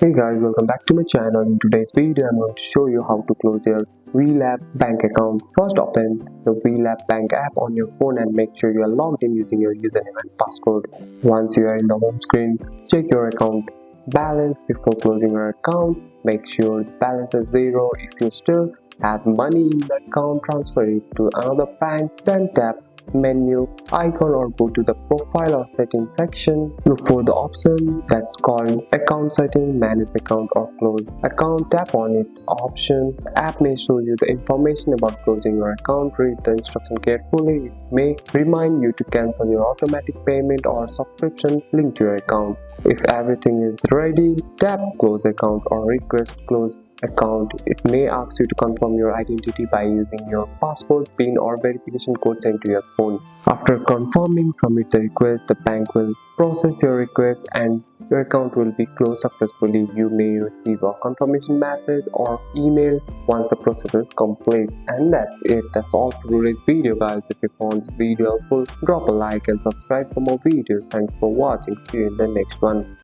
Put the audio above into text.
Hey guys, welcome back to my channel. In today's video, I'm going to show you how to close your WeLab bank account. First, open the WeLab bank app on your phone and make sure you are logged in using your username and password. Once you are in the home screen, check your account balance before closing your account. Make sure the balance is zero. If you still have money in the account, transfer it to another bank. Then tap menu icon or go to the profile or settings section. Look for the option that's called account setting, manage account or close account. Tap on it option. The app may show you the information about closing your account. Read the instruction carefully. It may remind you to cancel your automatic payment or subscription linked to your account. If everything is ready, tap close account or request close account. It may ask you to confirm your identity by using your password, PIN or verification code sent to your phone. After confirming, submit the request. The bank will process your request and your account will be closed successfully. You may receive a confirmation message or email once the process is complete. And that's it. That's all for today's video, guys. If you found this video helpful, drop a like and subscribe for more videos. Thanks for watching. See you in the next one.